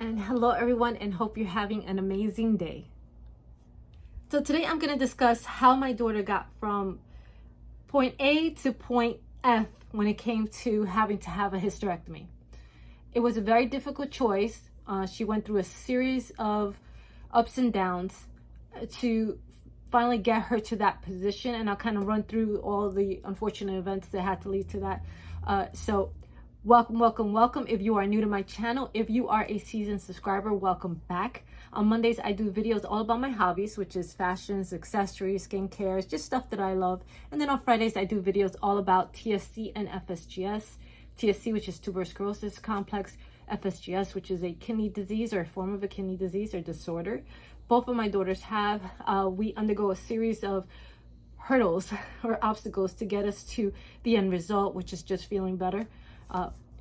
And hello everyone, and hope you're having an amazing day. So today I'm going to discuss how my daughter got from point A to point F when it came to having to have a hysterectomy. It was a very difficult choice. She went through a series of ups and downs to finally get her to that position, and I'll kind of run through all the unfortunate events that had to lead to that. So welcome. If you are new to my channel, if you are a seasoned subscriber, welcome back. On Mondays I do videos all about my hobbies, which is fashions, accessories, skincare, just stuff that I love. And then on Fridays I do videos all about TSC and FSGS. TSC, which is tuberous sclerosis complex, FSGS, which is a kidney disease or a form of a kidney disease or disorder. Both of my daughters have. We undergo a series of hurdles or obstacles to get us to the end result, which is just feeling better.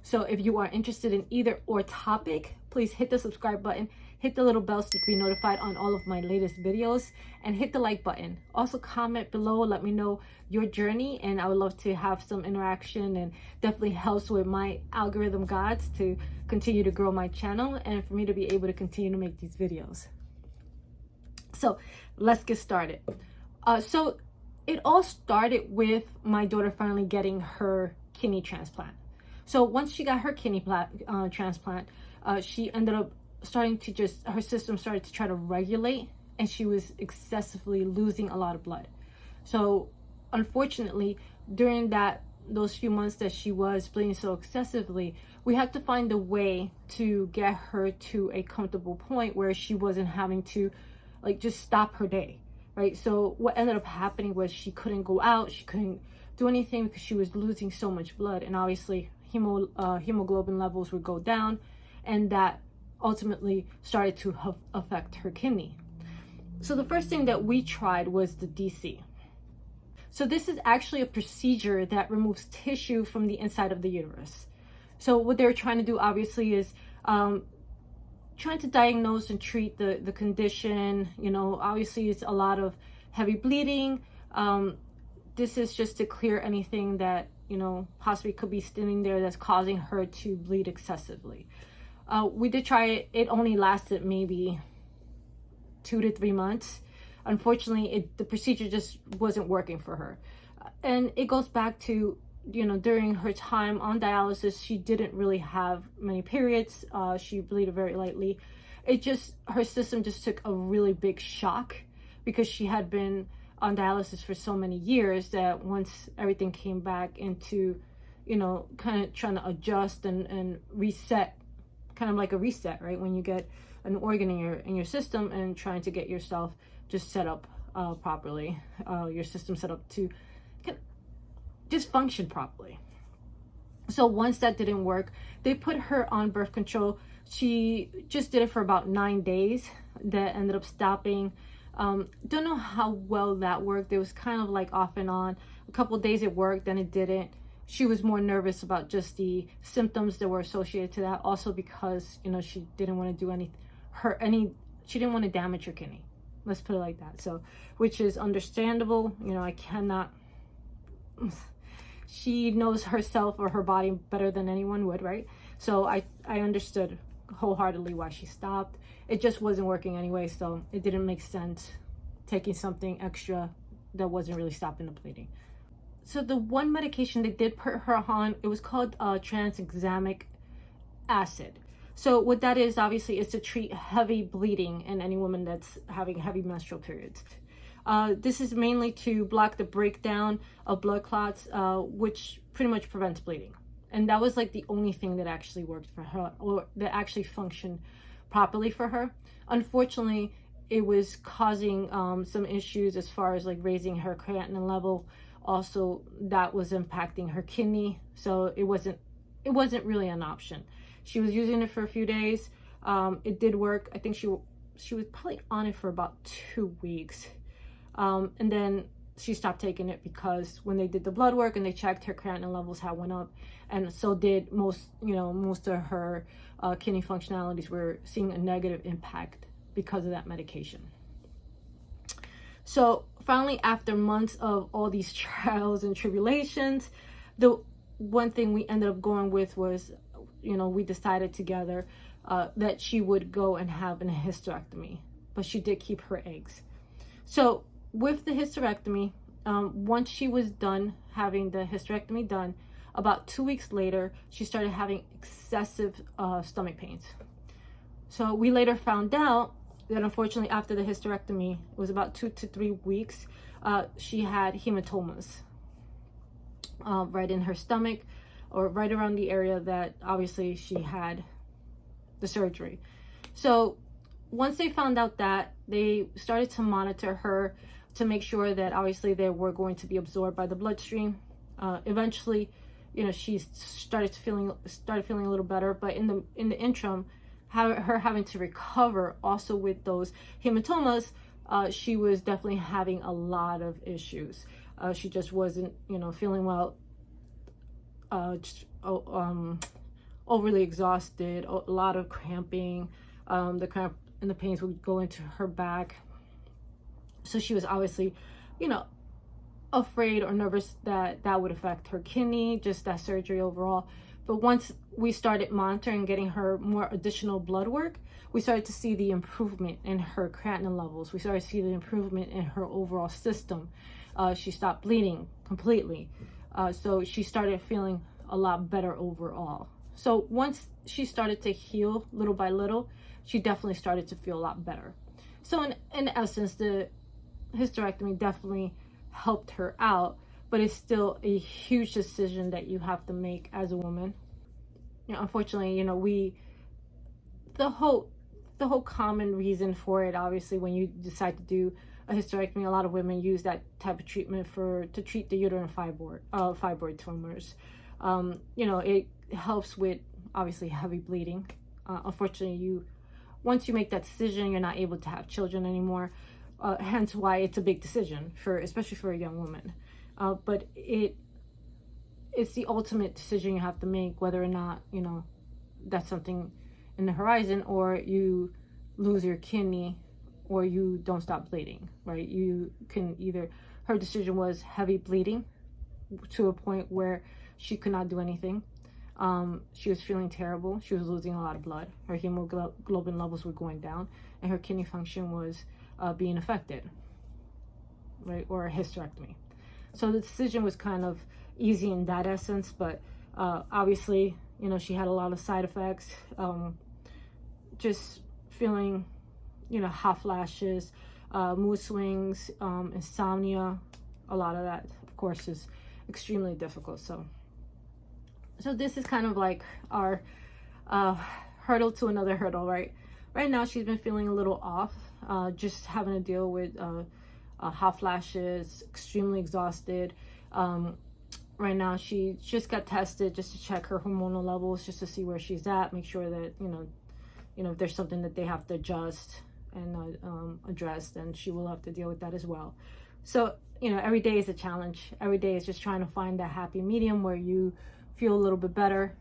So if you are interested in either or topic, please hit the subscribe button, hit the little bell so you can be notified on all of my latest videos, and hit the like button. Also comment below, let me know your journey, and I would love to have some interaction, and definitely helps with my algorithm gods to continue to grow my channel and for me to be able to continue to make these videos. So let's get started. So it all started with my daughter finally getting her kidney transplant. So once she got her kidney transplant, she ended up starting to her system started to try to regulate, and she was excessively losing a lot of blood. So unfortunately, during those few months that she was bleeding so excessively, we had to find a way to get her to a comfortable point where she wasn't having to just stop her day, right? So what ended up happening was she couldn't go out, she couldn't do anything because she was losing so much blood, and obviously hemoglobin levels would go down, and that ultimately started to affect her kidney. So the first thing that we tried was the DC. So this is actually a procedure that removes tissue from the inside of the uterus. So what they're trying to do obviously is trying to diagnose and treat the condition. Obviously it's a lot of heavy bleeding. This is just to clear anything that possibly could be standing there that's causing her to bleed excessively. We did try it. It only lasted maybe 2 to 3 months. Unfortunately, the procedure just wasn't working for her. And it goes back to, during her time on dialysis, she didn't really have many periods. She bleeded very lightly. Her system just took a really big shock because she had been on dialysis for so many years that once everything came back into, kind of trying to adjust and reset, kind of like a reset, right? When you get an organ in your system and trying to get yourself just set up properly, your system set up to just function properly. So once that didn't work, they put her on birth control. She just did it for about 9 days. That ended up stopping. Don't know how well that worked. It was kind of like off and on. A couple of days it worked, then it didn't. She was more nervous about just the symptoms that were associated to that. Also because, she didn't want to do she didn't want to damage her kidney. Let's put it like that. So, which is understandable. I cannot, she knows herself or her body better than anyone would, right? So I understood wholeheartedly why she stopped. It just wasn't working anyway, so it didn't make sense taking something extra that wasn't really stopping the bleeding. So the one medication they did put her on, it was called tranexamic acid. So what that is, obviously, is to treat heavy bleeding in any woman that's having heavy menstrual periods. This is mainly to block the breakdown of blood clots, which pretty much prevents bleeding. And that was the only thing that actually worked for her, or that actually functioned properly for her. Unfortunately, it was causing some issues as far as raising her creatinine level. Also, that was impacting her kidney, so it wasn't really an option. She was using it for a few days. It did work. I think she was probably on it for about 2 weeks, and then she stopped taking it because when they did the blood work and they checked, her creatinine levels had went up, and so did most of her kidney functionalities were seeing a negative impact because of that medication. So finally, after months of all these trials and tribulations, the one thing we ended up going with was, we decided together that she would go and have a hysterectomy, but she did keep her eggs. So with the hysterectomy, once she was done having the hysterectomy done, about 2 weeks later, she started having excessive stomach pains. So we later found out that unfortunately after the hysterectomy, it was about 2 to 3 weeks, she had hematomas right in her stomach, or right around the area that obviously she had the surgery. So once they found out that, they started to monitor her to make sure that obviously they were going to be absorbed by the bloodstream. Eventually, you know, she started feeling a little better, but in the interim, her having to recover also with those hematomas, she was definitely having a lot of issues. She just wasn't, you know, feeling well, overly exhausted, a lot of cramping. The cramp and the pains would go into her back. So she was obviously, you know, afraid or nervous that that would affect her kidney, just that surgery overall. But once we started monitoring, getting her more additional blood work, we started to see the improvement in her creatinine levels. We started to see the improvement in her overall system. She stopped bleeding completely. So she started feeling a lot better overall. So once she started to heal little by little, she definitely started to feel a lot better. So in essence, the hysterectomy definitely helped her out, but it's still a huge decision that you have to make as a woman. You know, unfortunately, you know, the whole common reason for it, obviously, when you decide to do a hysterectomy, a lot of women use that type of treatment to treat the uterine fibroid tumors. You know, it helps with obviously heavy bleeding. Unfortunately, once you make that decision, you're not able to have children anymore. Hence why it's a big decision, especially for a young woman. But it's the ultimate decision you have to make, whether or not, you know, that's something in the horizon, or you lose your kidney, or you don't stop bleeding, right? You can either, her decision was heavy bleeding to a point where she could not do anything. She was feeling terrible. She was losing a lot of blood. Her hemoglobin levels were going down, and her kidney function was being affected, right? Or a hysterectomy. So the decision was kind of easy in that essence, but obviously, you know, she had a lot of side effects, just feeling, you know, hot flashes, mood swings, insomnia. A lot of that, of course, is extremely difficult. So this is kind of like our hurdle to another hurdle, right? Right now, she's been feeling a little off, just having to deal with hot flashes, extremely exhausted. Right now, she just got tested just to check her hormonal levels, just to see where she's at, make sure that, you know, if there's something that they have to adjust and address, then she will have to deal with that as well. So, you know, every day is a challenge. Every day is just trying to find that happy medium where you feel a little bit better,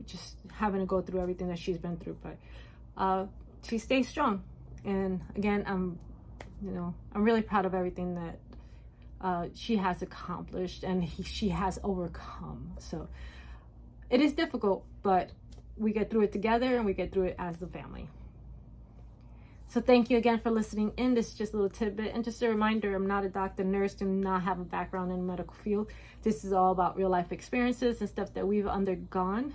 just having to go through everything that she's been through. But she stays strong. And again, I'm really proud of everything that she has accomplished and she has overcome. So it is difficult, but we get through it together and we get through it as a family. So thank you again for listening in. This is just a little tidbit. And just a reminder, I'm not a doctor, nurse, do not have a background in the medical field. This is all about real life experiences and stuff that we've undergone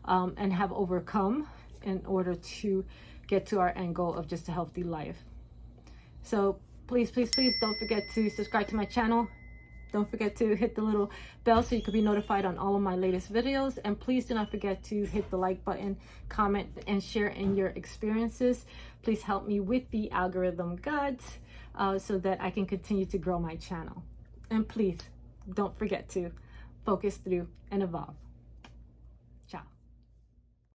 and have overcome in order to get to our end goal of just a healthy life. So please, please, please don't forget to subscribe to my channel. Don't forget to hit the little bell so you can be notified on all of my latest videos. And please do not forget to hit the like button, comment, and share in your experiences. Please help me with the algorithm gods so that I can continue to grow my channel. And please don't forget to focus through and evolve.